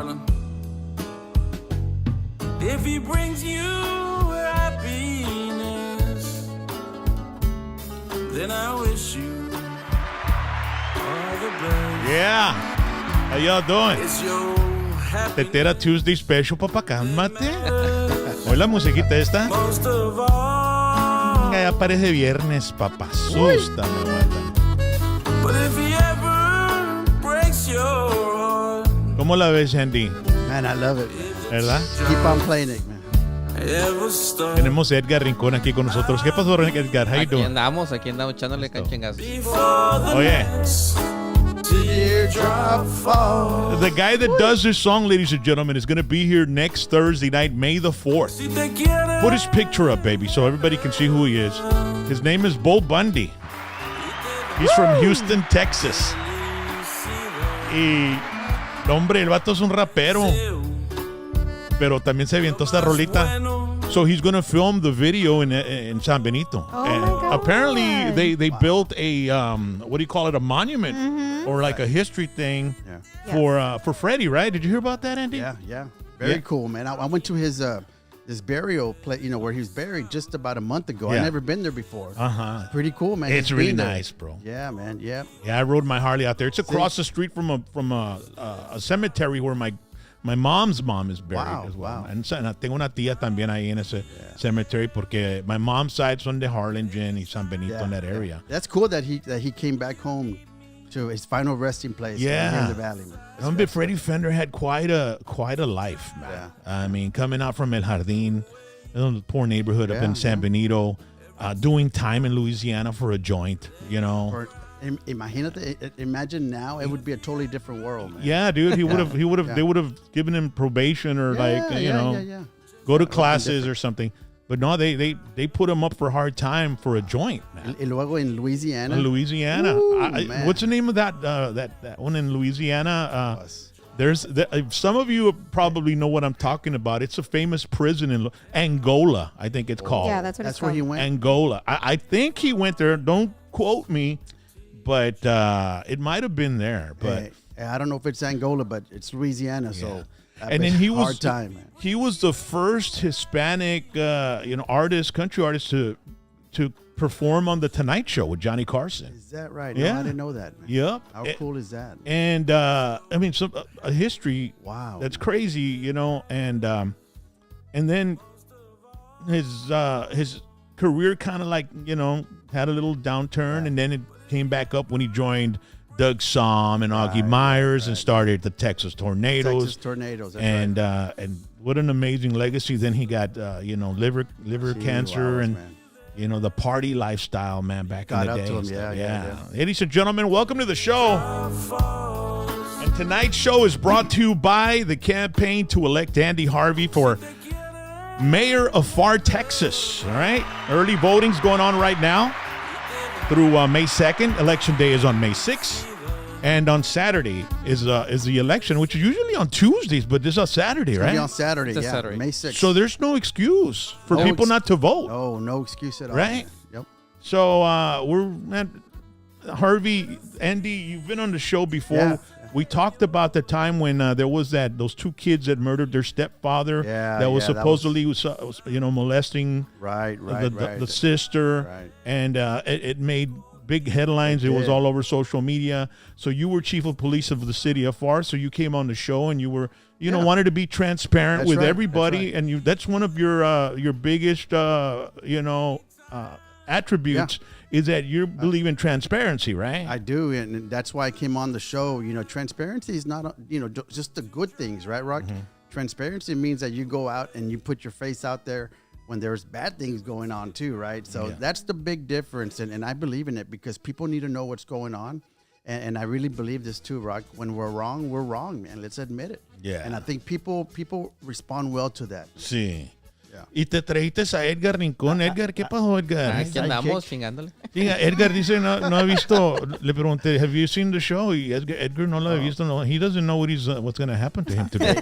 darling. If he brings you happiness, then I wish you all the best. Yeah. How y'all doing? It's your happy Tetera Tuesday special, papá, cálmate. Hoy la musiquita esta. most of all. Ya parece viernes, papá. Asústame, guarda. But if he ever breaks your heart, ¿Cómo la ves, Andy? Man, I love it. ¿Verdad? Keep on playing it, man. ever start Tenemos a Edgar Rincón aquí con nosotros. ¿Qué pasó, Edgar? How you Aquí doing? andamos echándole cachengas. before the Oye, teardrop falls. the guy that does this song, ladies and gentlemen, is going to be here next Thursday night, May the 4th. Si te quiere, Put his picture up, baby, so everybody can see who he is. His name is Bull Bundy. He's from Houston, Texas. Y, hombre, el vato es un rapero, pero también se avientó esta rolita. So he's going to film the video in San Benito. Oh And my God. apparently they built a what do you call it, a monument or like a history thing for Freddy, right? Did you hear about that, Andy? Yeah. Very cool, man. I went to his this burial place, where he was buried just about a month ago. Yeah. I've never been there before. Uh-huh. Pretty cool, man. It's Just really being there. nice, bro. Yeah, man. Yeah. Yeah, I rode my Harley out there. It's across the street from a cemetery where my mom's mom is buried Wow, as well. wow. And tengo una tía también ahí en ese cemetery porque my mom's side son de Harlingen y San Benito in that area. That's cool that he came back home to his final resting place. Yeah. Here in the valley, man. Hombre, Freddy Fender had quite a life, man. Yeah. I mean, coming out from El Jardín, a poor neighborhood up Yeah, in San Benito, doing time in Louisiana for a joint, Or, imagine now, it would be a totally different world, man. Yeah, dude, he would have Yeah. they would have given him probation or Yeah. go to classes or something. But no, they put him up for hard time for a joint, man. Y luego in Louisiana. In Louisiana. Ooh, man. What's the name of that one in Louisiana? Some of you probably know what I'm talking about. It's a famous prison in Angola, I think it's called. Yeah, that's what it's That's where called. he went. Angola. I think he went there. Don't quote me, but it might have been there. But I don't know if it's Angola, but it's Louisiana. So, and then he was hard time, man. He was the first Hispanic, country artist to perform on the Tonight Show with Johnny Carson. Is that right? Yeah. No, I didn't know that, man. Yep. How cool is that? And I mean, a history. Wow. That's crazy, and then his career kind of had a little downturn, and then it came back up when he joined Doug Somm and Augie Myers and started the Texas Tornadoes. Texas Tornadoes. That's And right. and what an amazing legacy. Then he got liver cancer wow, and man. the party lifestyle, man, back Got in the up day. to him, and stuff. yeah. Ladies and gentlemen, welcome to the show. And tonight's show is brought to you by the campaign to elect Andy Harvey for mayor of Pharr, Texas. All right, early voting's going on right now through May 2nd. Election day is on May 6th. And on Saturday is the election, which is usually on Tuesdays, but this is on Saturday, It's gonna right? be on Saturday, It's a yeah. Saturday. May 6th. So there's no excuse for No people not to vote. no excuse at all. Right? Man. Yep. So Harvey, Andy, you've been on the show before. Yeah. We talked about the time when there was those two kids that murdered their stepfather. Yeah, that was yeah, that supposedly molesting Right. the sister, Right. and it made big headlines. It was did. all over social media. So you were chief of police of the city of Pharr. So you came on the show and you were wanted to be transparent That's with right, everybody, that's right. and that's one of your biggest attributes is that you believe in transparency, right? I do, and that's why I came on the show. Transparency is not, just the good things, right, Rock? Mm-hmm. Transparency means that you go out and you put your face out there when there's bad things going on too, right? So that's the big difference, and I believe in it because people need to know what's going on, and I really believe this too, Rock. When we're wrong, man. Let's admit it. Yeah. And I think people respond well to that. See. Y te trajiste a Edgar Rincón. Edgar, ¿qué pasó, Edgar? Aquí andamos chingándole. Diga, Edgar dice, no ha visto, le pregunté, have you seen the show? Y Edgar no lo ha visto. No, he doesn't know what's going to happen to him today.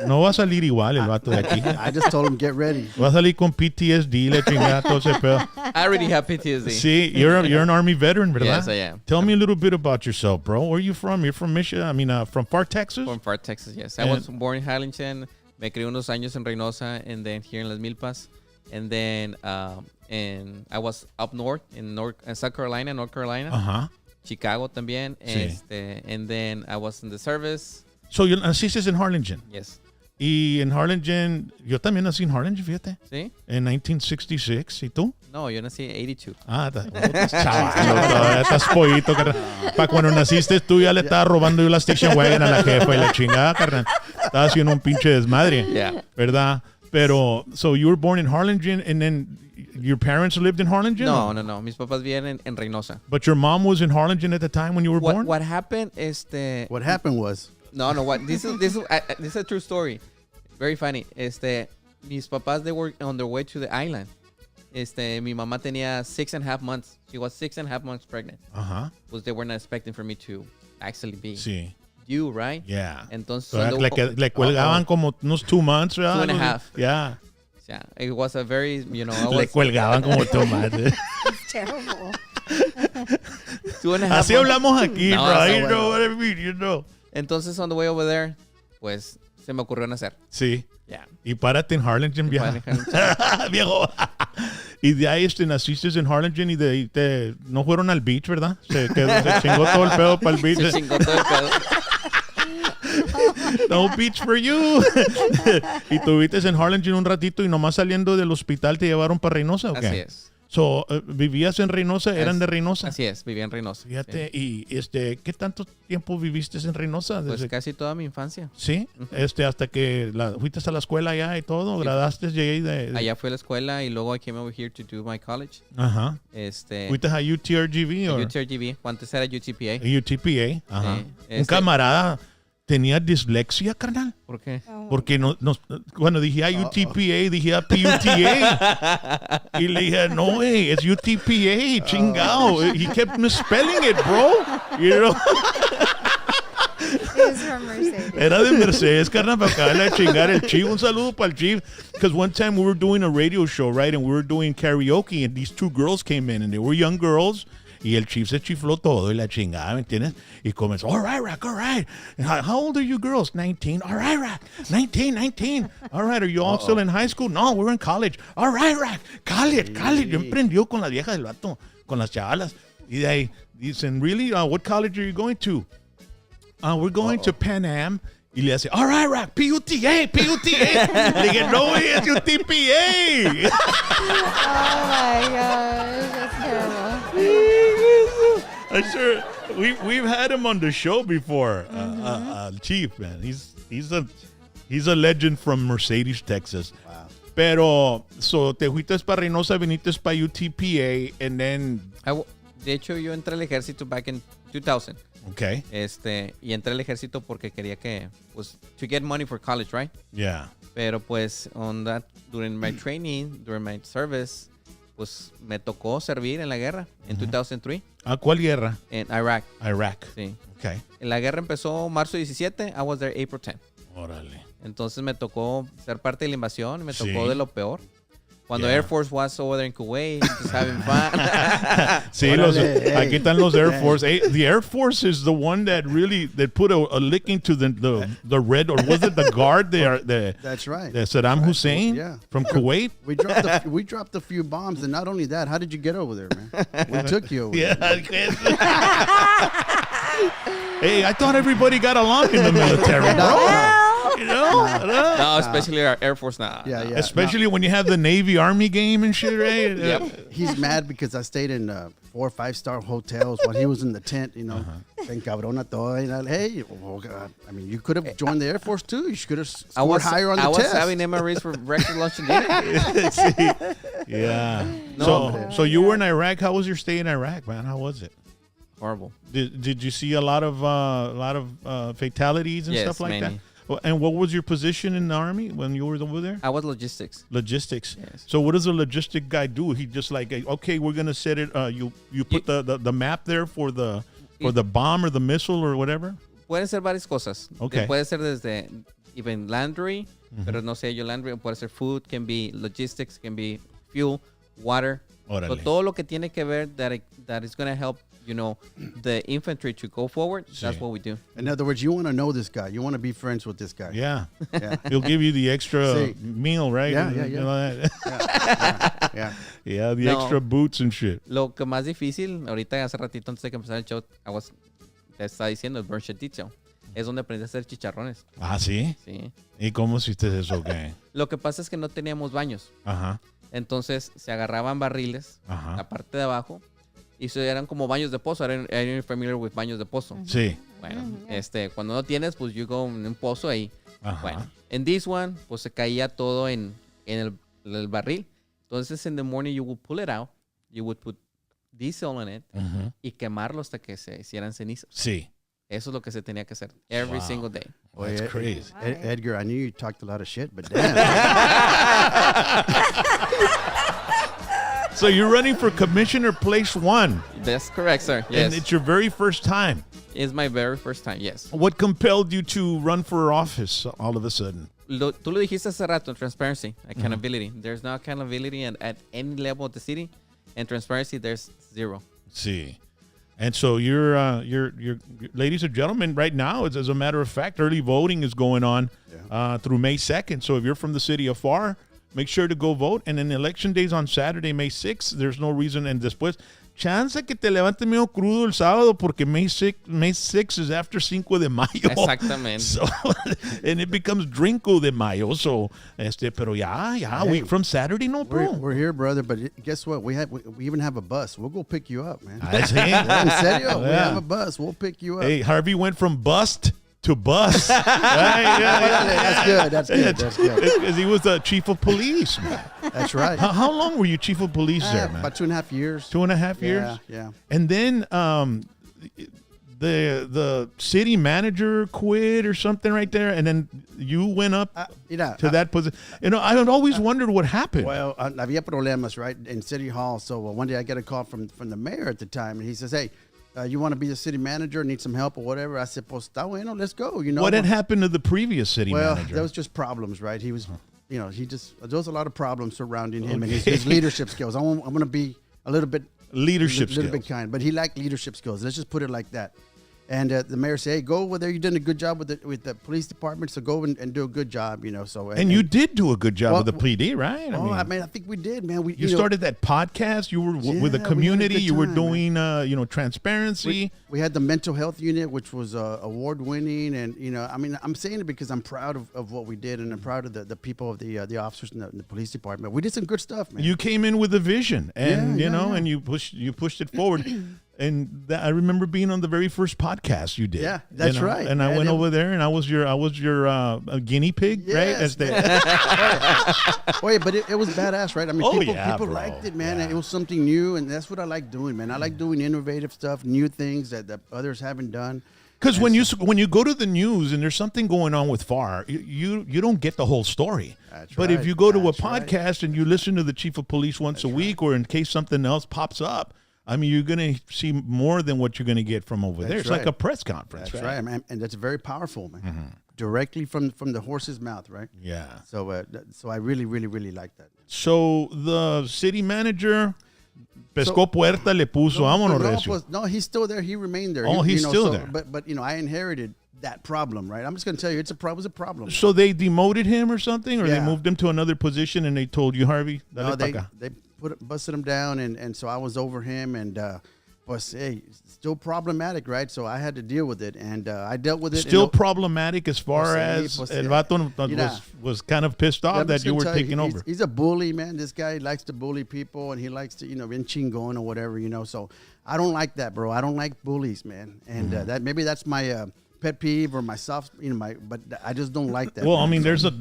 No va a salir igual el vato de aquí. I just told him, get ready. Va a salir con PTSD, le chingada todo ese pedo. I already have PTSD. Sí, you're an Army veteran, ¿verdad? Yes, I am. Tell me a little bit about yourself, bro. Where are you from? You're from Michigan? I mean, from Pharr, Texas? From Pharr, Texas, yes. I was born in Harlingen. Me crié unos años en Reynosa, and then here in Las Milpas. And then and I was up north in South Carolina, North Carolina. Ajá. Chicago también. Sí. And then I was in the service. So, you naciste en Harlingen. Yes. Y en Harlingen, yo también nací en Harlingen, fíjate. ¿Sí? En 1966. ¿Y tú? No, yo nací en 82. Estás chaval, todavía estás pollito, carnal. Para cuando naciste, tú ya le estabas robando yo la station wagon a la jefa y la chingada, carnal. Estabas haciendo un pinche desmadre. Yeah. ¿Verdad? Pero, so you were born in Harlingen and then your parents lived in Harlingen? No. Mis papás viven en Reynosa. But your mom was in Harlingen at the time when you were born? What happened, What happened was... No, what this is a true story. Very funny. Mis papás, they were on their way to the island. Mi mamá tenía 6.5 months. She was 6.5 months pregnant. Ajá. Pues they were not expecting for me to actually be Sí. due, right? Yeah. Entonces, So le cuelgaban como unos 2 months, ¿verdad? 2.5. Yeah. Yeah, it was a very, Le cuelgaban como 2 months. It's terrible. 2.5 Así months. hablamos aquí, No, bro. está You bueno. know what I mean, you know. Entonces, on the way over there, pues, se me ocurrió nacer. Sí. Yeah. Y párate en Harlingen, viejo. Párate en Harlingen. Viejo. Y de ahí naciste en Harlingen y de ahí no fueron al beach, ¿verdad? Se chingó todo el pedo para el beach. Se chingó todo el pedo. No beach for you. Y tuviste en Harlingen un ratito y nomás saliendo del hospital te llevaron para Reynosa, ¿o qué? Así es. So, ¿vivías en Reynosa? ¿Eran de Reynosa? Así es, vivía en Reynosa. Fíjate, Sí. y ¿qué tanto tiempo viviste en Reynosa? Pues Desde, casi toda mi infancia. ¿sí? Hasta que fuiste a la escuela allá y todo, Sí. gradaste, llegué de... Allá fui a la escuela y luego I came over here to do my college. Ajá. ¿Fuiste a UTRGV o UTRGV, antes era UTPA. UTPA? Ajá. Sí, Un camarada tenía dislexia, carnal. ¿Por qué? Porque cuando dije a UTPA, dije a PUTA. Y le dije, no, güey, es UTPA, chingao. He kept misspelling it, bro. You know? It was from Mercedes. Era de Mercedes, carnal, para acabarle de chingar el chief. Un saludo para el chief. Because one time we were doing a radio show, right? And we were doing karaoke, and these 2 girls came in, and they were young girls. Y el chief se chifló todo y la chingada, ¿me entiendes? Y comenzó, all right, Rack, all right. How old are you girls? 19. All right, Rack. 19. All right, are you all still in high school? No, we're in college. All right, Rack. College. Yo emprendió con las viejas del vato, con las chavalas. Y de ahí dicen, really? What college are you going to? We're going to Pan Am. Y le hace, all right, Rack, PUTA. Le dije, no, es UTPA. Oh my gosh, that's terrible. I'm sure we've had him on the show before. Chief, man, he's a legend from Mercedes, Texas. Wow. Pero so te fuiste para Reynosa, viniste para UTPA, and then De hecho, yo entré al ejército back in 2000. okay, Y entré al ejército porque quería que, pues, to get money for college, right? yeah, Pero pues, during my training, during my service, pues, me tocó servir en la guerra en 2003 ¿a cuál guerra? en Iraq. Iraq. Sí. Okay, La guerra empezó marzo 17, I was there April 10. órale. Entonces me tocó ser parte de la invasión y me Sí. tocó de lo peor. Cuando Yeah. Air Force was over there in Kuwait, just having fun. Sí, Órale, aquí están los Air Force. Hey, the Air Force is the one that put a licking to the red, or was it the guard there? That's right. The Saddam Hussein Yeah. from Kuwait. We dropped a few bombs, and not only that, how did you get over there, man? We took you over there. Hey, I thought everybody got along in the military, bro. You know? No, especially our Air Force now. Yeah, yeah. Especially when you have the Navy Army game and shit, right? Yep. He's mad because I stayed in 4 or 5-star hotels while he was in the tent, you know. Se encabrona todo. You know, hey, oh God. I mean, you could have joined the Air Force too. You could have scored higher on the I was test. having MREs for breakfast, lunch, and dinner. Yeah. No, So you were in Iraq. How was your stay in Iraq, man? How was it? Horrible. Did you see a lot of fatalities and Yes, stuff like many. that? And what was your position in the Army when you were over there? I was logistics. Logistics. Yes. So what does a logistic guy do? He just like, okay, we're gonna set it. You put the map there for the bomb or the missile or whatever. Pueden ser varias cosas. Okay. Puede ser desde even landry, pero no sé yo landry. Puede ser food, can be logistics, can be fuel, water. Órale. So todo lo que tiene que ver that is going to help, the infantry to go forward. That's what we do. In other words, you want to know this guy. You want to be friends with this guy. Yeah. Yeah. He'll give you the extra Sí. meal, right? Yeah, You yeah. know that? Yeah. Yeah, the No. extra boots and shit. Lo que más difícil, ahorita hace ratito antes de que empezara el show, te estaba diciendo el burn shit detail. Es donde aprendí a hacer chicharrones. Ah, ¿sí? Sí. ¿Y cómo hiciste eso? ¿Qué? Lo que pasa es que no teníamos baños. Ajá. Entonces se agarraban barriles, Ajá. la parte de abajo, y eran como baños de pozo. Are you familiar with baños de pozo? Sí. Bueno, cuando no tienes, pues you go en un pozo ahí. Ajá. Bueno, en this one, pues se caía todo en el barril. Entonces, in the morning, you would pull it out, you would put diesel in it, Ujú. y quemarlo hasta que se hicieran cenizas. Sí. Eso es lo que se tenía que hacer every Wow. single day. That's Oye, crazy. Edgar, I knew you talked a lot of shit, but damn. So you're running for commissioner place 1. That's correct, sir. Yes. And it's your very first time. It's my very first time, yes. What compelled you to run for office all of a sudden? Tú lo dijiste hace rato, transparency, accountability. There's no accountability at any level of the city. And transparency, there's zero. See. And so you're ladies and gentlemen, right now, as a matter of fact, early voting is going on through May 2nd. So if you're from the city of Pharr, make sure to go vote. And then election days on Saturday, May 6th. There's no reason. And después, chance que te levante medio crudo el sábado porque May 6th is after 5 de mayo. Exactamente. So, and it becomes Drinko de Mayo. So, pero a week from Saturday, no, bro. We're here, brother, but guess what? We even have a bus. We'll go pick you up, man. That's it. En serio, we Yeah. have a bus. We'll pick you up. Hey, Harvey went from bust to bus. Right? That's good. That's good. That's good. Because he was the chief of police, man. That's right. How long were you chief of police there, man? About 2.5 years. 2.5 years? Yeah. And then the city manager quit or something right there, and then you went up to that position. I had always wondered what happened. Well, había problemas, right, in City Hall. So one day I get a call from the mayor at the time, and he says, hey, you want to be the city manager, need some help or whatever? I said, pues, está bueno, let's go. What had happened to the previous city manager? There was just problems, right? He was, there was a lot of problems surrounding him and his leadership skills. I'm going to be a little bit Leadership little skills. bit kind, but he liked leadership skills. Let's just put it like that. And the mayor said, hey, go over there. You've done a good job with the police department, so go and do a good job, So And you did do a good job Well, with the PD, right? I think we did, man. You started that podcast. You were with the Yeah, we had a community. good You were time, doing, transparency. We had the mental health unit, which was award winning, and I'm saying it because I'm proud of what we did, and I'm proud of the people of the officers in the police department. We did some good stuff, man. You came in with a vision, and Yeah. and you pushed it forward. And I remember being on the very first podcast you did. Yeah, that's right. And I went over there, and I was your guinea pig, right? Yes, Wait, but it was badass, right? I mean, people bro. liked it, man. Yeah. It was something new, and that's what I like doing, man. I like doing innovative stuff, new things that others haven't done. Because when you go to the news and there's something going on with Pharr, you don't get the whole story. That's but right. if you go to a That's right. podcast and you listen to the chief of police once a week, or in case something else pops up, I mean, you're going to see more than what you're going to get from over there. It's like right. a press conference. That's right, man. And that's very powerful, man. Directly from the horse's mouth, right? Yeah. So so I really, really, really like that. So the city manager, pescó puerta, le puso, vámonos, recio. No, he's still there. He remained there. Oh, he's still there. But I inherited that problem, right? I'm just going to tell you, it was a problem. So they demoted him or something, or they Yeah. moved him to another position, and they told you, Harvey, dale No, pa' acá. they busted him down, and so I was over him, and was still problematic, right? So I had to deal with it, and I dealt with it. Still problematic as far Pues sí, as pues El sí. Vato was kind of pissed off I'm that just you gonna were tell taking he's- over. He's a bully, man. This guy likes to bully people, and he likes to, bien chingón or whatever, So I don't like that, bro. I don't like bullies, man. And Mm-hmm. maybe that's my pet peeve or my soft, but I just don't like that. Well, I man. mean, there's a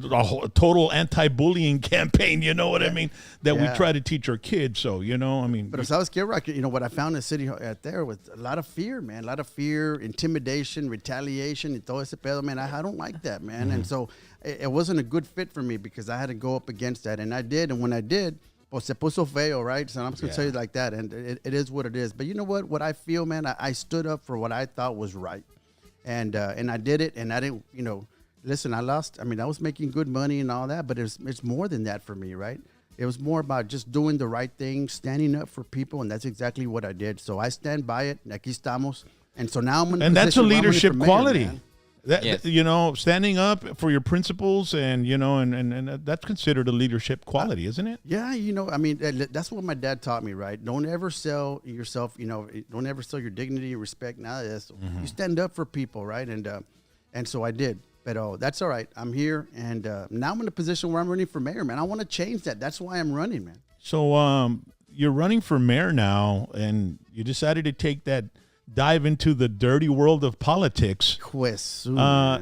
total anti-bullying campaign, you know what I mean, that we Yeah. try to teach our kids. So, I mean. But as I was Kid Rock, what I found in the city out there was a lot of fear, man. A lot of fear, intimidation, retaliation, y todo ese pedo, man. I don't like that, man. And so it wasn't a good fit for me because I had to go up against that. And I did. And when I did, pues se puso feo, right? So I'm just going to tell you like that. And it is what it is. But you know what? What I feel, man, I stood up for what I thought was right. And I did it. And I didn't, listen, I lost. I mean, I was making good money and all that. But it's more than that for me, right? It was more about just doing the right thing, standing up for people, and that's exactly what I did. So I stand by it. Aquí estamos. And so now I'm in And that's a position where I'm running leadership for mayor, quality. man. Yes. Standing up for your principles and, and that's considered a leadership quality, isn't it? Yeah, I mean, that's what my dad taught me, right? Don't ever sell yourself, don't ever sell your dignity, respect, none of this. You stand up for people, right? And so I did. But that's all right. I'm here, and now I'm in a position where I'm running for mayor, man. I want to change that. That's why I'm running, man. So you're running for mayor now, and you decided to take that dive into the dirty world of politics. How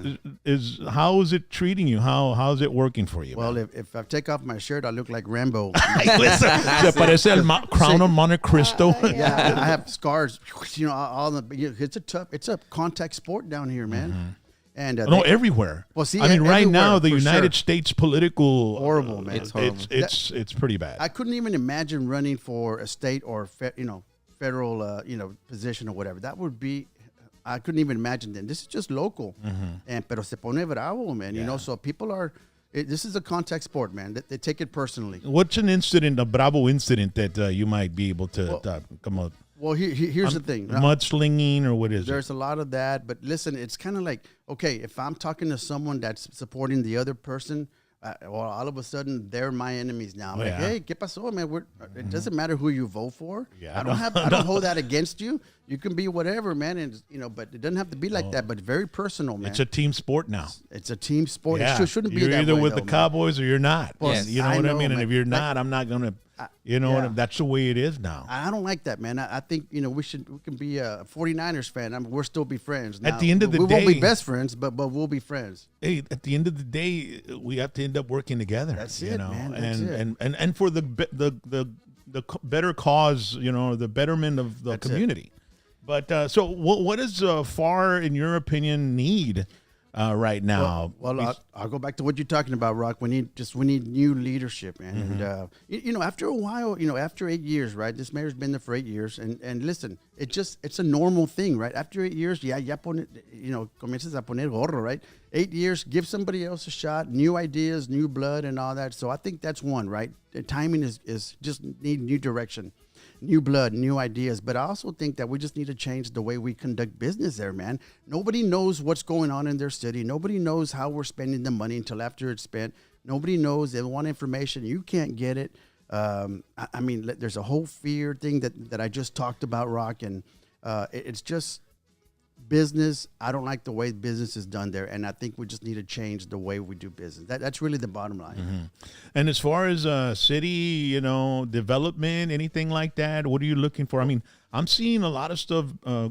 is it treating you? How is it working for you? Well, if I take off my shirt, I look like Rambo. Se parece el crown of Monte Cristo. Yeah, I have scars. It's a contact sport down here, man. And everywhere. Well, see, I mean, right everywhere, now the for United sure. States political Horrible, man. It's Horrible. it's pretty bad. I couldn't even imagine running for a state or federal position or whatever. That would be. I couldn't even imagine then. This is just local, and pero se pone bravo, man. So people are. This is a contact sport, man. They take it personally. What's a Bravo incident that you might be able to come up? Well, here's the thing. Mudslinging or what is it? There's a lot of that, but listen, it's kind of like, okay, if I'm talking to someone that's supporting the other person, well, all of a sudden they're my enemies now. I'm like, hey, ¿qué pasó, man? It doesn't matter who you vote for. Yeah, I don't hold that against you. You can be whatever, man, and but it doesn't have to be like that. But very personal, man. It's a team sport now. It's a team sport. Yeah. It shouldn't be You're that either way, with though, the man. Cowboys or you're not. Yes. You know what I mean? And man. if you're not, I'm not gonna. That's the way it is now. I don't like that, man. I think we can be a 49ers fan. We'll still be friends. Now, At the end of the we day, won't be best friends, but we'll be friends. Hey, at the end of the day, we have to end up working together. That's it, man. That's it. And for the better cause, the betterment of the That's it. community. But so, what does Pharr, in your opinion, need right now? Well, I'll go back to what you're talking about, Rock. We need new leadership, man. And after a while, after 8 years, right? This mayor's been there for 8 years, and listen, it's a normal thing, right? After 8 years, comienzas a poner gorro, right? 8 years, give somebody else a shot, new ideas, new blood, and all that. So I think that's one, right? The timing is just need new direction. New blood, new ideas. But I also think that we just need to change the way we conduct business there, man. Nobody knows what's going on in their city. Nobody knows how we're spending the money until after it's spent. Nobody knows. They want information. You can't get it. I mean, there's a whole fear thing that I just talked about, Rock, and it's just business. I don't like the way business is done there, and I think we just need to change the way we do business. That's really the bottom line. And as far as city, development, anything like that, what are you looking for? I mean, I'm seeing a lot of stuff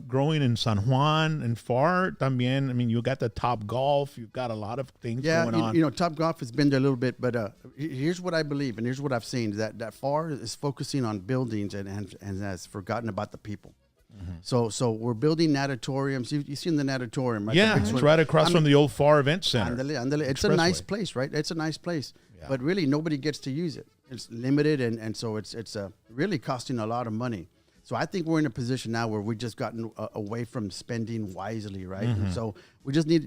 growing in San Juan and Pharr también. I mean, you got the Top Golf, you've got a lot of things going on. Top Golf has been there a little bit, but here's what I believe, and here's what I've seen: that Pharr is focusing on buildings and has forgotten about the people. So we're building natatoriums. You've seen the natatorium, right? Yeah, it's right across from the old Pharr Event Center. Andale. It's a nice place, right? It's a nice place, but really nobody gets to use it. It's limited, and so it's really costing a lot of money. So I think we're in a position now where we just gotten away from spending wisely, right? And so we just need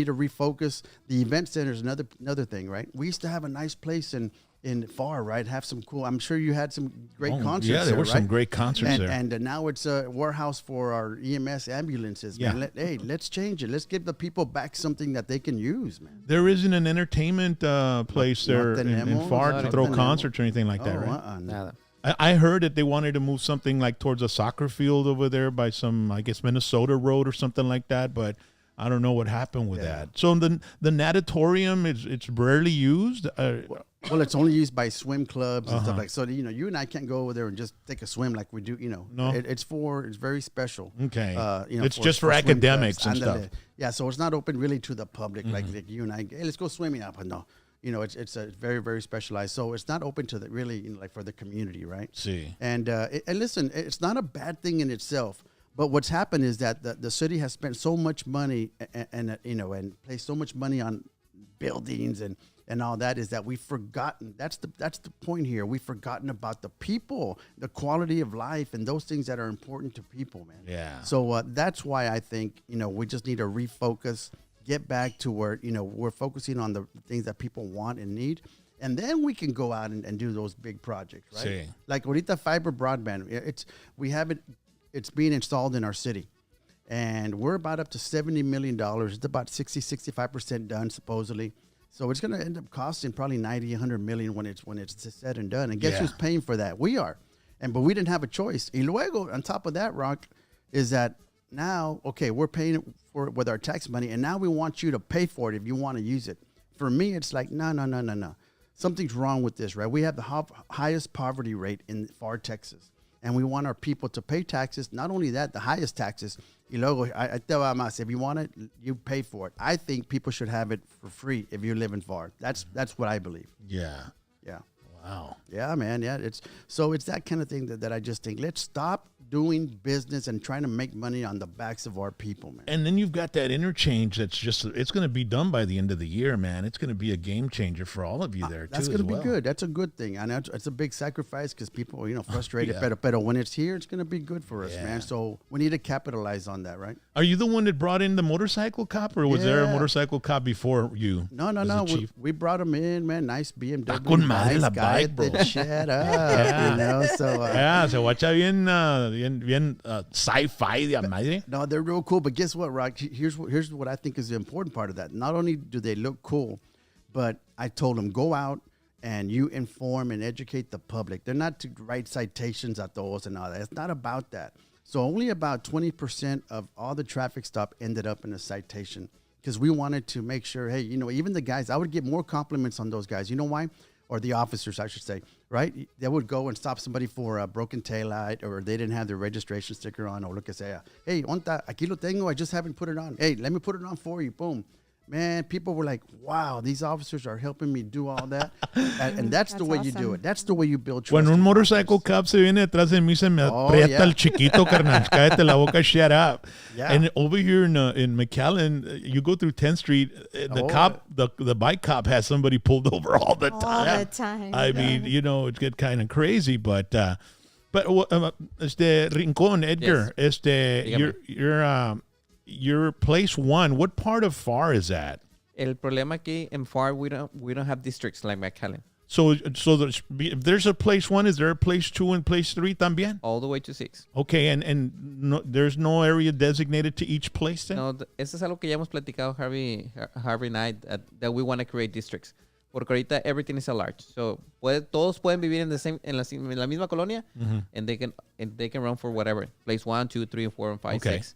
to refocus. The event center is another thing, right? We used to have a nice place in Pharr, right? Have some cool. I'm sure you had some great concerts. Yeah, there were right? some great concerts there. And now it's a warehouse for our EMS ambulances. Yeah. Man. Let's change it. Let's give the people back something that they can use, man. There isn't an entertainment place there in Pharr to throw No concerts or anything like that, right? Nada. I heard that they wanted to move something like towards a soccer field over there by some, I guess, Minnesota Road or something like that. But I don't know what happened with that. So the natatorium it's rarely used. Well, it's only used by swim clubs and stuff like. So you and I can't go over there and just take a swim like we do. No. It's very special. Okay. It's for, just for swim academics clubs. and stuff. Yeah, so it's not open really to the public like you and I. Hey, let's go swimming up. No, it's a very very specialized. So it's not open to the really like for the community, right? See. And listen, it's not a bad thing in itself. But what's happened is that the city has spent so much money and placed so much money on buildings and all that is that we've forgotten. That's the point here. We've forgotten about the people, the quality of life, and those things that are important to people, man. Yeah. So that's why I think we just need to refocus, get back to where we're focusing on the things that people want and need. And then we can go out and do those big projects, right? Sí. Like ahorita fiber broadband. It's being installed in our city. And we're about up to $70 million. It's about 65% done, supposedly. So it's going to end up costing probably 90, 100 million when it's said and done. And guess who's paying for that? We are. But we didn't have a choice. Y luego, on top of that, Rock, is that now, okay, we're paying for it with our tax money, and now we want you to pay for it if you want to use it. For me, it's like, no. Something's wrong with this, right? We have the highest poverty rate in Pharr, Texas. And we want our people to pay taxes. Not only that, the highest taxes. Y luego, I tell más, if you want it, you pay for it. I think people should have it for free if you live in Pharr. That's what I believe. Yeah. Yeah. Wow. Yeah, man. Yeah, it's that kind of thing that I just think let's stop doing business and trying to make money on the backs of our people, man. And then you've got that interchange that's it's going to be done by the end of the year, man. It's going to be a game changer for all of you there, That's too. That's going to be good. That's a good thing. And it's a big sacrifice because people are, frustrated. But when it's here, it's going to be good for us, man. So we need to capitalize on that, right? Are you the one that brought in the motorcycle cop, or was there a motorcycle cop before you? No. We brought him in, man. Nice BMW. Con madre la guy bike, bro. that shut up, So se watcha bien sci-fi de madre. No, they're real cool. But guess what, Rock? Here's what I think is the important part of that. Not only do they look cool, but I told them go out and you inform and educate the public. They're not to write citations at those and all that. It's not about that. So only about 20% of all the traffic stop ended up in a citation because we wanted to make sure, hey, even the guys, I would get more compliments on those guys. You know why? Or the officers, I should say, right? They would go and stop somebody for a broken taillight, or they didn't have their registration sticker on, or look and say, hey, aquí lo tengo, I just haven't put it on. Hey, let me put it on for you. Boom. Man, people were like, wow, these officers are helping me do all that. and that's the way you do it. That's the way you build trust. When un motorcycle cop se viene detrás de mí, se me aprieta el chiquito, carnal. Cállate la boca, shut up. Yeah. And over here in McAllen, you go through 10th Street, the bike cop has somebody pulled over all the time. All the time. I mean, it get kind of crazy, but Rincón, Edgar, your place one. What part of Pharr is that? El problema aquí en Pharr, we don't have districts like McAllen. So if there's a place one, is there a place two and place three también? All the way to 6. Okay, and no, there's no area designated to each place then? No, eso es algo que ya hemos platicado Harvey and I, that we want to create districts. Porque ahorita everything is a large. So todos pueden vivir en la misma colonia, and they can run for whatever. Place 1, 2, 3, 4, and 5, 6.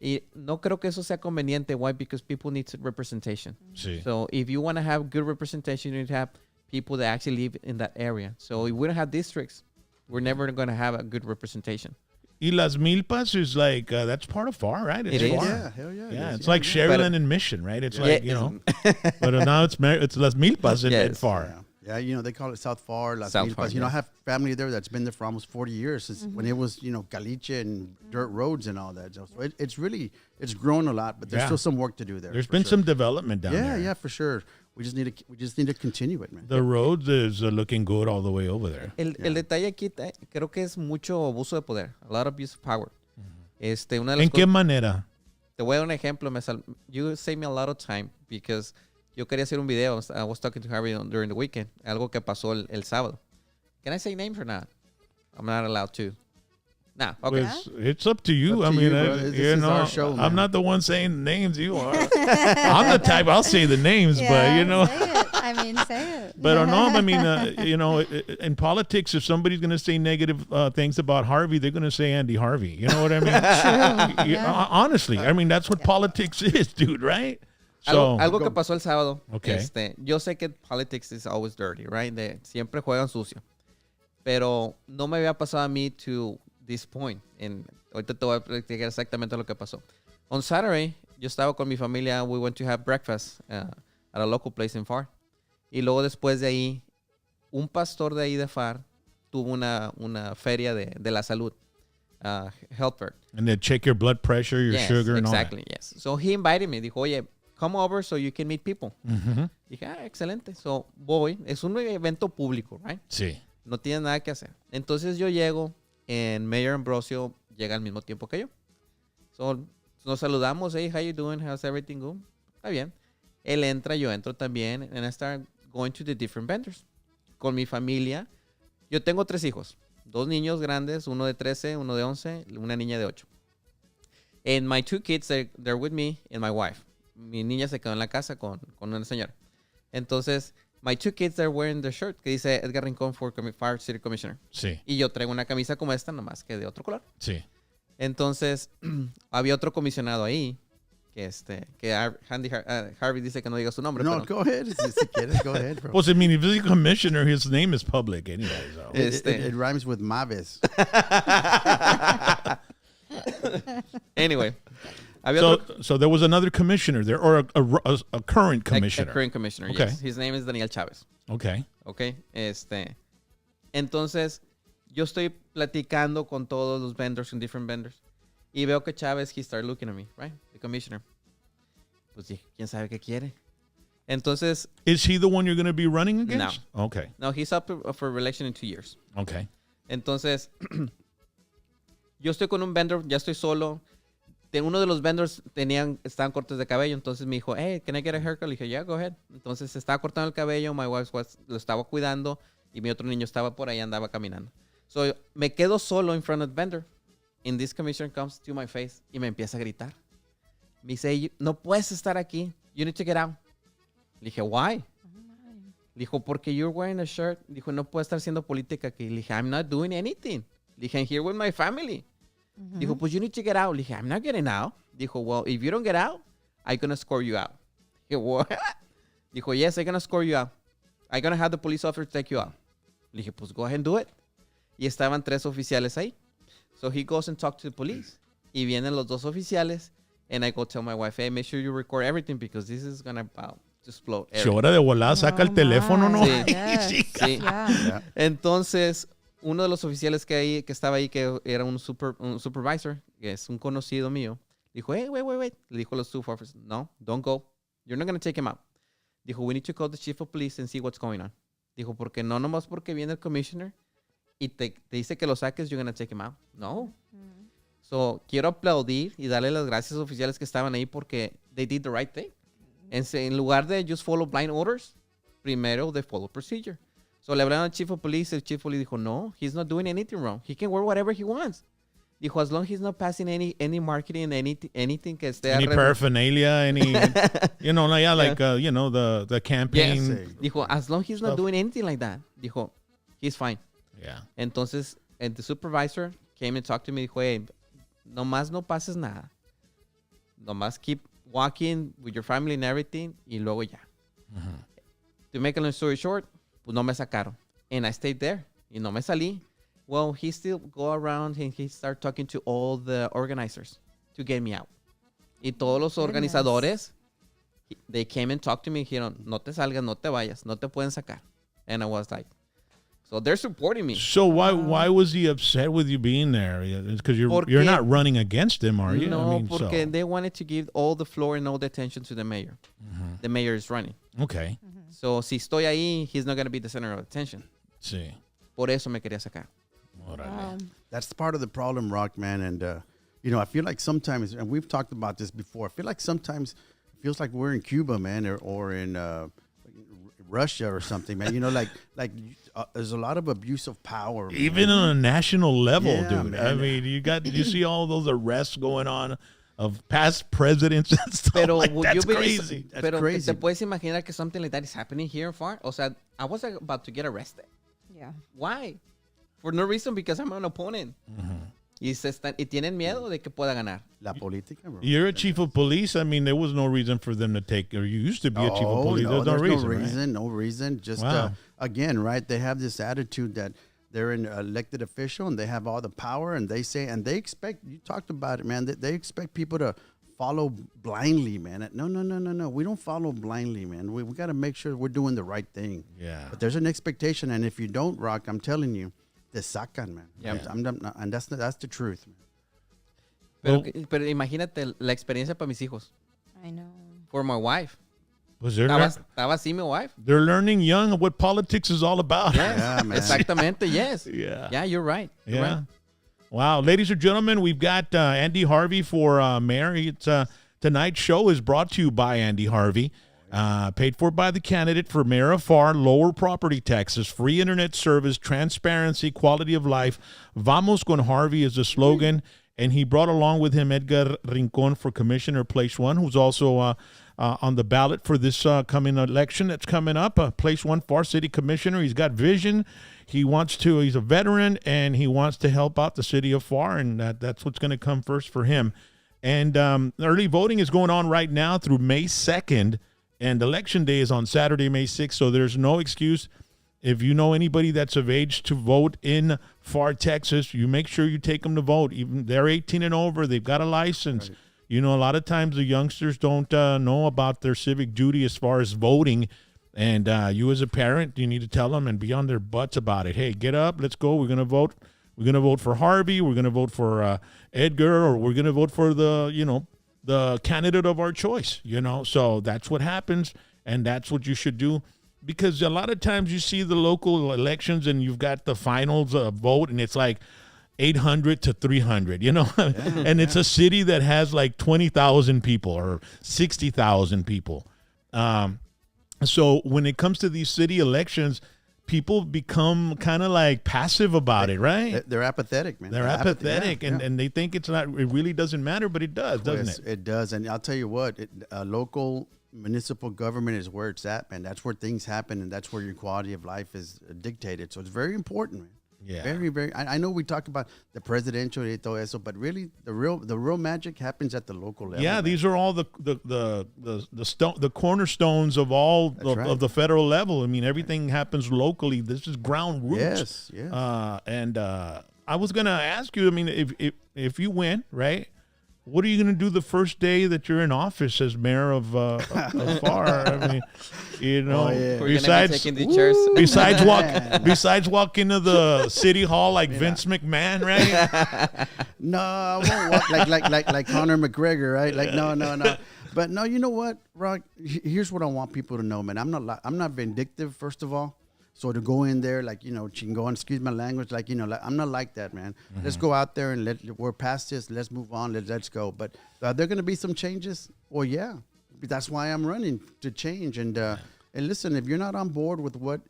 Y no creo que eso sea conveniente. Why? Because people need representation. Sí. So if you want to have good representation, you need to have people that actually live in that area. So if we don't have districts, we're never going to have a good representation. Y Las Milpas is like, that's part of Pharr, right? It is. Pharr. Yeah, hell yeah. Yeah, it's like Sharyland and Mission, right? It's like, but now it's Las Milpas in Pharr. Yeah, they call it South Pharr, Las South Milpas. Pharr, I have family there that's been there for almost 40 years since when it was, caliche and dirt roads and all that. So it's grown a lot, but there's still some work to do there. There's been some development down there. Yeah, for sure. We just need to continue it, man. The roads is looking good all the way over there. El detalle aquí creo que es mucho abuso de poder. A lot of abuse of power. Una de las ¿En qué manera? Te voy a dar un ejemplo. You saved me a lot of time because yo quería hacer un video. I was talking to Harvey during the weekend. Algo que pasó el sábado. Can I say names or not? I'm not allowed to. Nah, okay. It's up to you. Up to this is our show, I'm not the one saying names. You are. I'm the type. I'll say the names, but Say it. I I mean, say it. But no, I mean, in politics, if somebody's going to say negative things about Harvey, they're going to say Andy Harvey. You know what I mean? True. Yeah. Honestly, I mean, that's what politics is, dude, right? So, Algo que pasó el sábado. Okay. Yo sé que politics is always dirty, right? Siempre juegan sucio. Pero no me había pasado a mí to this point. Ahorita te voy a platicar exactamente lo que pasó. On Saturday, yo estaba con mi familia. We went to have breakfast at a local place in Pharr. Y luego después de ahí, un pastor de ahí de Pharr tuvo una feria de la salud. Health fair. And they check your blood pressure, your sugar, and exactly, yes. So he invited me. Dijo, oye, come over so you can meet people. Dije, excelente. So voy. Es un evento público, right? Sí. No tiene nada que hacer. Entonces yo llego, en Mayor Ambrosio llega al mismo tiempo que yo. So nos saludamos. Hey, how you doing? How's everything going? Está bien. Él entra, yo entro también. And I start going to the different vendors. Con mi familia. Yo tengo 3 hijos. 2 niños grandes, uno de 13, uno de 11, una niña de 8. And my 2 kids, they're with me and my wife. Mi niña se quedó en la casa con una señora. Entonces, my 2 kids are wearing the shirt que dice Edgar Rincón for Pharr City Commissioner. Sí. Y yo traigo una camisa como esta, nomás que de otro color. Sí. Entonces, había otro comisionado ahí, que Harvey dice que no diga su nombre. No, pero, go ahead. Si quieres, go ahead, bro. Well, I mean, if he's a commissioner, his name is public anyway. So. It rhymes with Mavis. Anyway. Había So there was another commissioner there, or a current commissioner. A current commissioner, Okay. yes. His name is Daniel Chávez. Okay. Okay. Entonces, yo estoy platicando con todos los vendors, con different vendors. Y veo que Chávez, he started looking at me, right? The commissioner. Pues dije, ¿quién sabe qué quiere? Entonces... Is he the one you're going to be running against? No. Okay. No, he's up for election in 2 years. Okay. Entonces, yo estoy con un vendor, ya estoy solo. Uno de los vendors estaban cortes de cabello, entonces me dijo, hey, can I get a haircut? Le dije, yeah, go ahead. Entonces, se estaba cortando el cabello, my wife lo estaba cuidando, y mi otro niño estaba por ahí, andaba caminando. So, me quedo solo in front of the vendor. And this commissioner comes to my face y me empieza a gritar. Me dice, no puedes estar aquí. You need to get out. Le dije, why? Le dijo, porque you're wearing a shirt. Le dijo, no puedo estar haciendo política aquí. Le dije, I'm not doing anything. Le dije, I'm here with my family. Dijo, pues you need to get out. Le dije, I'm not getting out. Dijo, well, if you don't get out, I'm going to score you out. Le dije, what? Dijo, yes, I'm going to score you out. I'm going to have the police officer take you out. Le dije, pues go ahead and do it. Y estaban 3 oficiales ahí. So he goes and talks to the police. Y vienen los 2 oficiales. And I go tell my wife, hey, make sure you record everything because this is going to explode. Si hora de volada saca el teléfono, ¿no? Sí. Yes. Sí. Yeah. Entonces, uno de los oficiales que estaba ahí, que era un supervisor, que es un conocido mío, dijo, hey, wait. Le dijo a los 2 officers, no, don't go. You're not going to take him out. Dijo, we need to call the chief of police and see what's going on. Dijo, porque no nomás porque viene el commissioner y te dice que lo saques, you're going to take him out. No. So, quiero aplaudir y darle las gracias a los oficiales que estaban ahí porque they did the right thing. En lugar de just follow blind orders, primero they follow procedure. So, le hablaron al chief of police. El chief of police dijo, no, he's not doing anything wrong. He can wear whatever he wants. Dijo, as long as he's not passing any marketing, anything que esté... Any paraphernalia, any, the campaign. Yes. Dijo, as long as he's not doing anything like that. Dijo, he's fine. Yeah. Entonces, the supervisor came and talked to me. Dijo, hey, nomás no pases nada. Nomás keep walking with your family and everything. Y luego ya. To make a long story short, pues no me sacaron. And I stayed there. Y no me salí. Well, he still go around and he start talking to all the organizers to get me out. Y todos los organizadores, they came and talked to me. Dijeron, no te salgas, no te vayas, no te pueden sacar. And I was like, so they're supporting me. So why was he upset with you being there? Because you're not running against him, are you? No, porque they wanted to give all the floor and all the attention to the mayor. The mayor is running. Okay. So si estoy ahí, he's not going to be the center of attention. Sí. Por eso me quería sacar. That's part of the problem, Rock, man. And, I feel like sometimes, and we've talked about this before, I feel like sometimes it feels like we're in Cuba, man, or in Russia or something, man. There's a lot of abuse of power. Even on a national level, Yeah, dude. man. I mean, you see all those arrests going on of past presidents and stuff. Pero Like, would that's you be crazy. That's pero crazy. te puedes imaginar que something like that is happening here in Pharr? O sea, I was about to get arrested. Yeah. Why? For no reason, because I'm an opponent. Y tienen miedo de que pueda ganar. La política, bro. You're a chief of police. I mean, there was no reason for them to take, or you used to be a chief of police. No, There's no reason. Right? no reason. Just Wow. again, right? They have this attitude that they're an elected official and they have all the power, and they say, and they expect. You talked about it, man. They expect people to follow blindly, man. No. We don't follow blindly, man. We got to make sure we're doing the right thing. Yeah. But there's an expectation, and if you don't, Rock, I'm telling you, te sacan, man. Yeah. And that's the truth, man. Pero imagínate la experiencia para mis hijos. I know. For my wife. Was there? Estaba así mi wife. They're learning young what politics is all about. Yeah, man. Exactamente, yes. Yeah. Yeah, you're right. You're Yeah. right. Wow. Ladies and gentlemen, we've got Andy Harvey for mayor. It's, tonight's show is brought to you by Andy Harvey. Paid for by the candidate for mayor of Pharr, lower property taxes, free internet service, transparency, quality of life. Vamos con Harvey is the slogan. And he brought along with him Edgar Rincon for Commissioner Place 1, who's also on the ballot for this coming election that's coming up. Place 1 Pharr City Commissioner. He's got vision. He's a veteran, and he wants to help out the city of Pharr, and that's what's going to come first for him. And early voting is going on right now through May 2nd, and Election Day is on Saturday, May 6th, so there's no excuse. If you know anybody that's of age to vote in Pharr, Texas, you make sure you take them to vote. Even they're 18 and over, they've got a license. Right. You know, a lot of times the youngsters don't know about their civic duty as far as voting. And you as a parent, you need to tell them and be on their butts about it. Hey, get up, let's go. We're going to vote. We're going to vote for Harvey. We're going to vote for Edgar, or we're going to vote for the candidate of our choice. So that's what happens, and that's what you should do. Because a lot of times you see the local elections and you've got the finals vote, and it's like 800 to 300, and it's a city that has like 20,000 people or 60,000 people. So when it comes to these city elections, people become kind of like passive about it, right? They're apathetic, man. They're apathetic, and they think it really doesn't matter, but it does, doesn't it? It does, and I'll tell you what, local municipal government is where it's at, man. That's where things happen, and that's where your quality of life is dictated. So it's very important, man. Yeah. Very, very. I know we talk about the presidential y todo eso, but really the real magic happens at the local level. Yeah, man. these are all the cornerstones of all of the federal level. I mean, everything happens locally. This is ground roots. Yes. And I was gonna ask you. I mean, if you win, right? What are you going to do the first day that you're in office as mayor of Pharr? I mean, besides walking to the city hall like Vince McMahon, right? No, I won't walk like Conor McGregor, right? Like no. But no, you know what, Rock? Here's what I want people to know, man. I'm not vindictive, first of all. So to go in there, like, chingon, excuse my language, like, I'm not like that, man. Mm-hmm. Let's go out there and we're past this. Let's move on. Let's go. But are there going to be some changes? Well, yeah. That's why I'm running, to change. And listen, if you're not on board with what,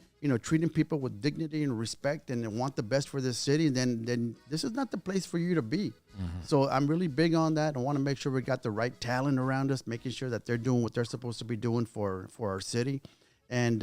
treating people with dignity and respect and want the best for this city, then this is not the place for you to be. Mm-hmm. So I'm really big on that. I want to make sure we got the right talent around us, making sure that they're doing what they're supposed to be doing for our city. And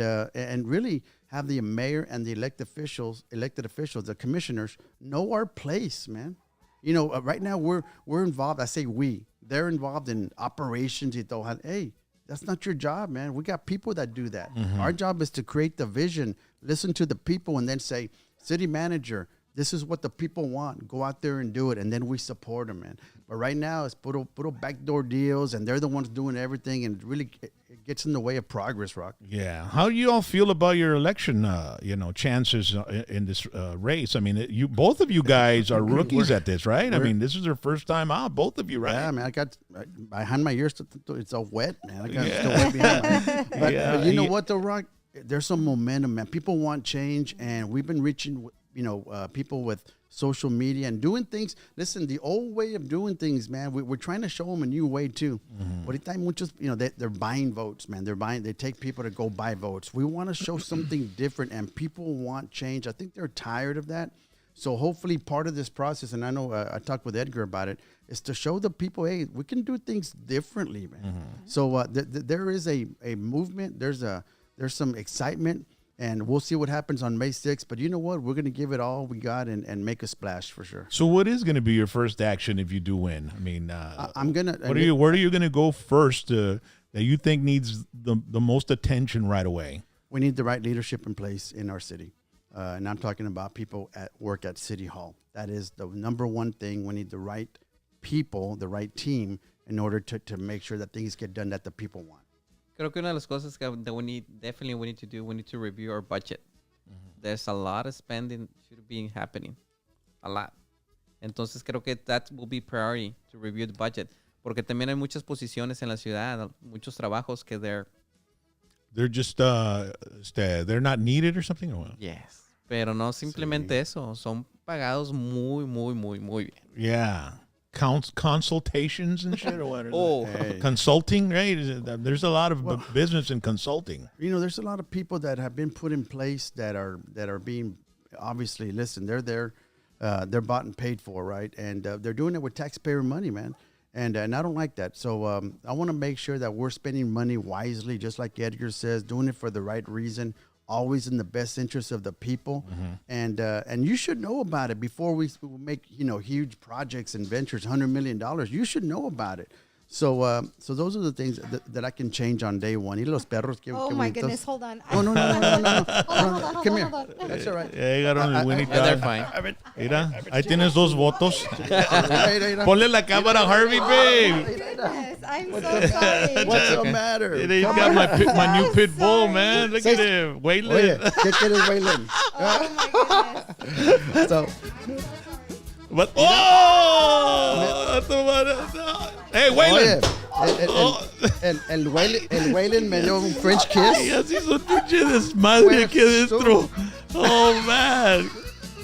really have the mayor and the elected officials, the commissioners, know our place, man. Right now we're involved. I say we. They're involved in operations. Hey, that's not your job, man. We got people that do that. Mm-hmm. Our job is to create the vision, listen to the people, and then say, city manager, this is what the people want. Go out there and do it, and then we support them, man. But right now, it's puro backdoor deals, and they're the ones doing everything, and really it gets in the way of progress, Rock. Yeah. How do you all feel about your election, chances in this race? I mean, both of you guys are rookies at this, right? I mean, this is your first time out, both of you, right? Yeah, man. I got behind my ears. It's all wet, man. I got still way behind. But you know what, though, Rock? There's some momentum, man. People want change, and we've been reaching people with social media and doing things. Listen, the old way of doing things, man, we're trying to show them a new way too. Mm-hmm. They're buying votes, man. They take people to go buy votes. We want to show something different, and people want change. I think they're tired of that. So hopefully part of this process, and I know I talked with Edgar about it, is to show the people, hey, we can do things differently, man. So there is a movement. There's some excitement, and we'll see what happens on May 6th. But you know what? We're going to give it all we got and make a splash for sure. So what is going to be your first action if you do win? I mean, I'm gonna. where are you going to go first that you think needs the most attention right away? We need the right leadership in place in our city. And I'm talking about people at work at City Hall. That is the number one thing. We need the right people, the right team, in order to make sure that things get done that the people want. Creo que una de las cosas that we need to do, we need to review our budget. There's a lot of spending should be happening, a lot. Entonces creo que that will be priority to review the budget, porque también hay muchas posiciones en la ciudad, muchos trabajos que they're just they're not needed or something, or what? yes, pero no simplemente eso, son pagados muy bien. Yeah. Consultations and shit or what? Oh. Hey. Consulting, right? There's a lot of business in consulting. You know, there's a lot of people that have been put in place that are being, obviously, listen, they're there, they're bought and paid for, right? And they're doing it with taxpayer money, man. And I don't like that. So I want to make sure that we're spending money wisely, just like Edgar says, doing it for the right reason, always in the best interest of the people. And you should know about it before we make, huge projects and ventures, $100 million. You should know about it. So those are the things that I can change on day one. Y los perros, Oh my goodness, hold on. No. Hold on. Come here. Hold on. That's all right. Yeah, you got on the Winnie They're Dog. fine. Mira, ahí tienes dos votos. Mira. Ponle la cámara a Harvey, babe. Yes, I'm so sorry. What's the matter? He's got my new pit bull, man. Look at him. Oye, Waylon. ¿qué quieres, Waylon? Oh my goodness. So, But, oh! Hey, Waylon. oye, el Waylon me dio un French kiss. Ya se hizo un pinche desmadre aquí adentro. Oh, man.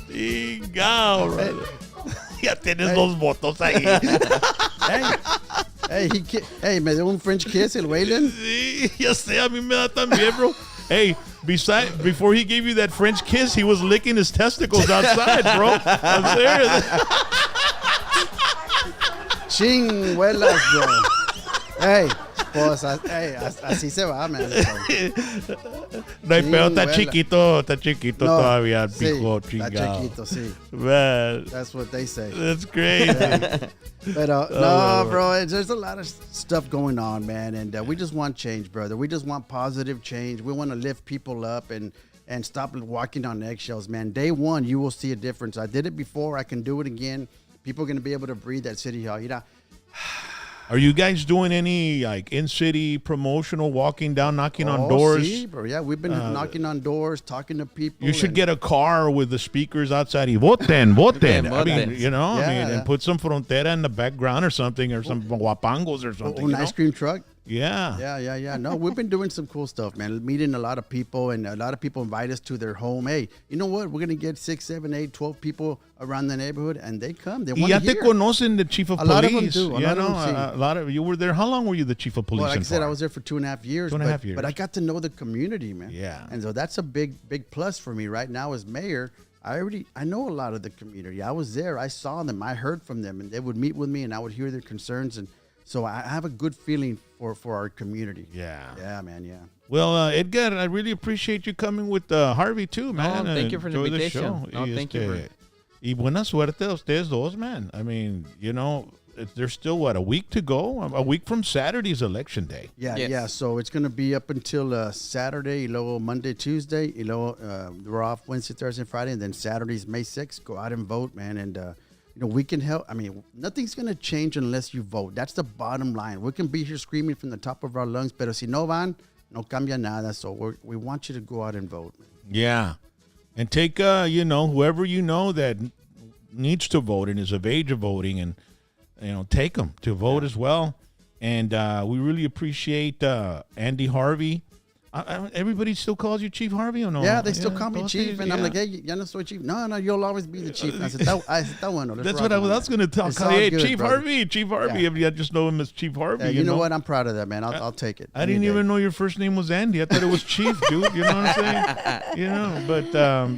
Chingao, bro. Ya tienes dos votos ahí. Hey, me dio un French kiss el Waylon. Sí, ya sé, a mí me da también, bro. Hey, before he gave you that French kiss, he was licking his testicles outside, bro. I'm serious. Chinguelas, bro. Hey, pues, así se va, man. No hay pedo, está Chinguela. chiquito No, todavía el sí, pico, está chingado. chiquito, sí. Man, That's what they say. that's crazy. But no, bro, there's a lot of stuff going on, man, and we just want change, brother. We just want positive change. We want to lift people up and stop walking on eggshells, man. Day one, you will see a difference. I did it before. I can do it again. People are going to be able to breathe at City Hall. Are you guys doing any like in-city promotional, walking down, knocking on doors? Sí, bro. Yeah, we've been knocking on doors, talking to people. You should get a car with the speakers outside. Voten. I mean, Yeah. and put some frontera in the background or something, or some guapangos or something. an ice cream truck. Yeah. Yeah. No, we've been doing some cool stuff, man. Meeting a lot of people, and a lot of people invite us to their home. Hey, you know what? We're going to get 6, 7, 8, 12 people around the neighborhood, and they come. They Y want ya to te hear. conocen the chief of A police. lot of them do. A lot of you were there. How long were you the chief of police? Well, like in I said, I Pharr? was there for 2.5 years. 2.5 years. But I got to know the community, man. Yeah. And so that's a big plus for me right now as mayor. I know a lot of the community. I was there. I saw them. I heard from them, and they would meet with me, and I would hear their concerns. And so I have a good feeling for our community. Yeah. Man. Yeah. Well, Edgar, I really appreciate you coming with Harvey too, man. thank you for the Enjoy invitation. show. No, thank you for- Y buena suerte a ustedes dos, man. I mean, there's still, a week to go? A week from Saturday's election day. Yeah, Yes. yeah. So it's going to be up until Saturday, y luego Monday, Tuesday, y luego we're off Wednesday, Thursday, Friday, and then Saturday's May 6th. Go out and vote, man. And, we can help. I mean, nothing's going to change unless you vote. That's the bottom line. We can be here screaming from the top of our lungs, pero si no van, no cambia nada. So we want you to go out and vote, man. Yeah. And take, whoever that needs to vote and is of age of voting, and, take them to vote as well. And we really appreciate Andy Harvey. Everybody still calls you Chief Harvey or no? Yeah, they still call me todos Chief, ellos, and I'm yeah. like, hey, ya no soy Chief. No, you'll always be the Chief. And I said, está bueno. That's what I was going to tell. It's all Hey, good, Chief brother. Harvey, Chief Harvey. Yeah. I just know him as Chief Harvey. You know what? I'm proud of that, man. I'll take it. I didn't even know your first name was Andy. I thought it was Chief, dude. You know what I'm saying?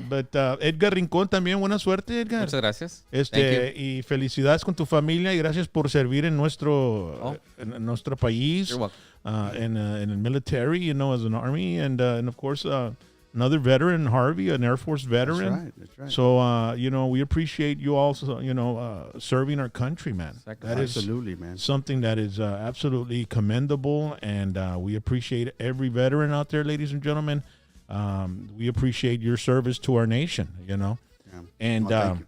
But Edgar Rincón también. Buena suerte, Edgar. Muchas gracias. Thank you. Y felicidades con tu familia y gracias por servir en nuestro país. You're welcome. In the military, you know, as an army, and of course another veteran, Harvey, an Air Force veteran. That's right. So you know, we appreciate you also, you know, serving our country, man. That is Absolutely, man. something that is absolutely commendable, and we appreciate every veteran out there, ladies and gentlemen. We appreciate your service to our nation, you know, Yeah. and Well, thank you.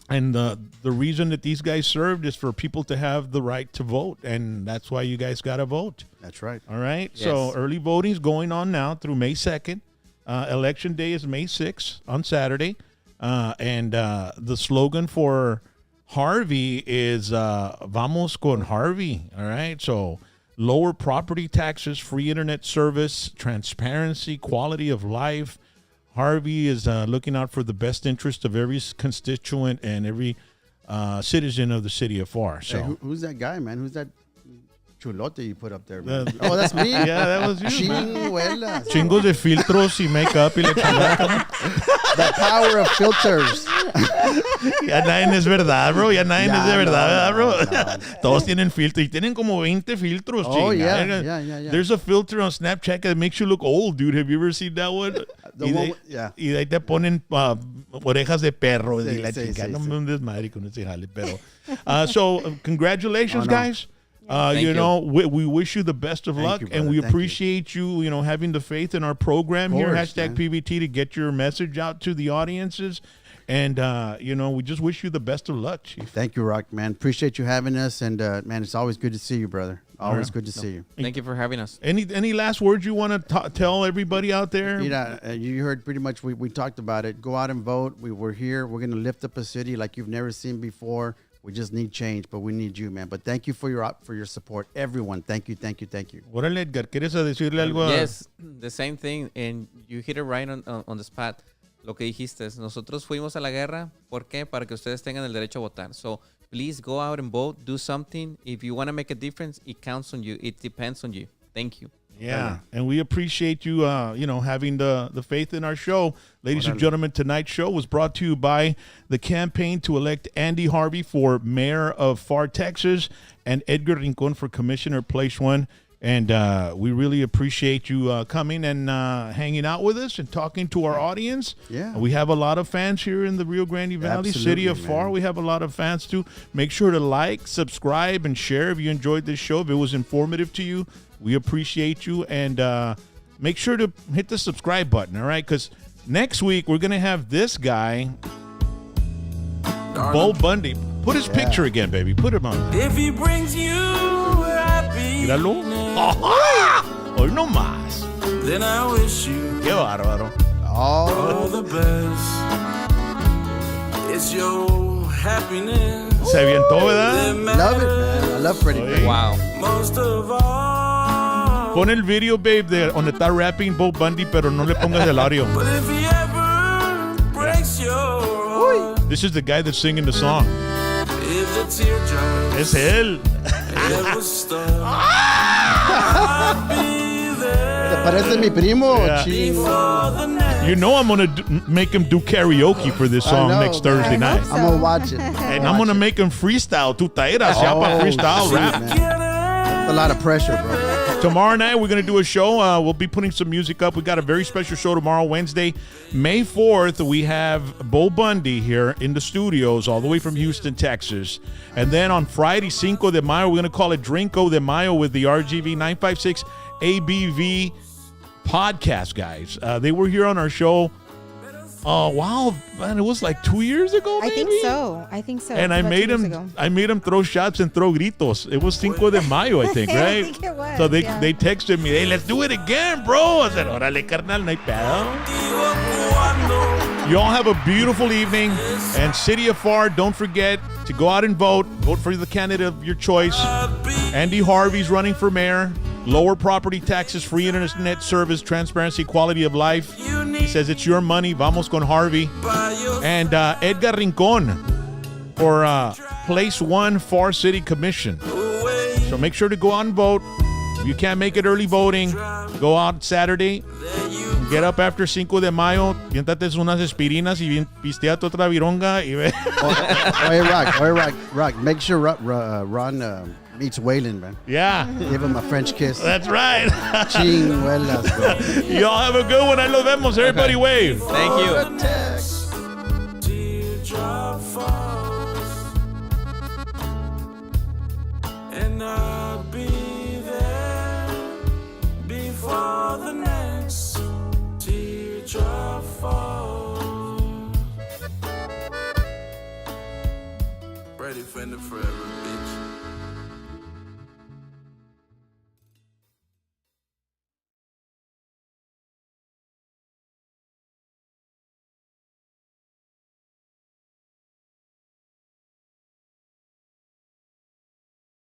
and the reason that these guys served is for people to have the right to vote, and that's why you guys got to vote. That's right. All right. Yes. So early voting is going on now through May 2nd. Election day is May 6th on Saturday. And the slogan for Harvey is Vamos con Harvey. All right. So lower property taxes, free internet service, transparency, quality of life. Harvey is looking out for the best interest of every constituent and every citizen of the city of Pharr. So Hey, who's that guy, man? Who's that chulote you put up there, man? Oh, that's me. yeah, that was you. man. Chinguelas. Chingos de filtros y make-up y la chingada. The power of filters. Ya nadie es verdad, bro. Ya nadie Ya, es de verdad, no, bro. no. Todos tienen filtro y tienen como 20 filtros. Oh, chinga. yeah. There's a filter on Snapchat that makes you look old, dude. Have you ever seen that one? The y, one de, with- yeah. y de ahí te ponen orejas de perro y Sí, la sí, chingada. sí, No sí. me un desmadre con ese jale, pero. So, congratulations, Oh, no. guys. Thank You you. know, we wish you the best of Thank luck, you, and brother. we Thank you. appreciate you, you know, having the faith in our program here, course, hashtag man. PVT, to get your message out to the audiences. And, you know, we just wish you the best of luck, Chief. Thank you, Rock, man. Appreciate you having us. And, man, it's always good to see you, brother. Always good to see you. Thank you for having us. Any last words you want to tell everybody out there? You know, you heard pretty much we talked about it. Go out and vote. We're here. We're going to lift up a city like you've never seen before. We just need change, but we need you, man. But thank you for your support, everyone. Thank you. Órale, Edgar, ¿quieres decirle algo? Yes, the same thing, and you hit it right on the spot. Lo que dijiste, nosotros fuimos a la guerra, ¿por qué? Para que ustedes tengan el derecho a votar. So, please go out and vote, do something. If you want to make a difference, it counts on you. It depends on you. Thank you. Yeah, and we appreciate you, you know, having the faith in our show. Ladies and gentlemen, tonight's show was brought to you by the campaign to elect Andy Harvey for mayor of Pharr, Texas, and Edgar Rincon for commissioner, place one. And we really appreciate you coming and hanging out with us and talking to our audience. Yeah. We have a lot of fans here in the Rio Grande Valley, city of Absolutely, Pharr. man. We have a lot of fans too. Make sure to like, subscribe, and share if you enjoyed this show. If it was informative to you, we appreciate you. And make sure to hit the subscribe button, all right? Because next week, we're going to have this guy, Bo Bundy. Put his picture again, baby. Put him on. If he brings you happiness, Míralo. ¡Oh! Hoy no más. then I wish you Qué bárbaro. all the best. It's your happiness Se avientó, that ¿verdad? Love it, man. I love Freddy Fender. Wow. most of all. Pon el video, babe, de donde está rapping Bo Bundy, pero no le pongas el audio. But if he ever breaks your heart, This is the guy that's singing the song. if the teardrops Es él. ever start, I'll be Te there parece mi primo, Yeah. chingo. for the next. You know I'm going to make him do karaoke for this song know, next man. Thursday I night. hope so. I'm gonna watch it. And I'm going to make him freestyle. Tu taera, se llama Oh, freestyle shoot, rap. man. That's a lot of pressure, bro. Tomorrow night, we're going to do a show. We'll be putting some music up. We got a very special show tomorrow, Wednesday, May 4th. We have Bo Bundy here in the studios, all the way from Houston, Texas. And then on Friday, Cinco de Mayo, we're going to call it Drinko de Mayo with the RGV 956 ABV podcast guys. They were here on our show. Oh, wow, man, it was like 2 years ago, I think maybe? so. I think so. And I About 2 made years him ago. I made him throw shots and throw gritos. It was Cinco de Mayo, I think, I right? think it was, So they yeah. texted me, hey, let's do it again, bro. I said, órale, carnal, no hay pedo. You all have a beautiful evening. And City of Pharr, don't forget to go out and vote. Vote for the candidate of your choice. Andy Harvey's running for mayor. lower property taxes, free internet service, transparency, quality of life. He says it's your money. Vamos con Harvey. And Edgar Rincon for Place 1 Pharr City Commission. So make sure to go out and vote. If you can't make it early voting, go out Saturday. Get up after 5 de Mayo, piéntate unas aspirinas y pistea tu otra vironga. Rock. Make sure Ron meets Waylon, man. Yeah. Give him a French kiss. That's right. Chinguelas, bro. Y'all have a good one. Ahí los vemos. Everybody wave. Thank you.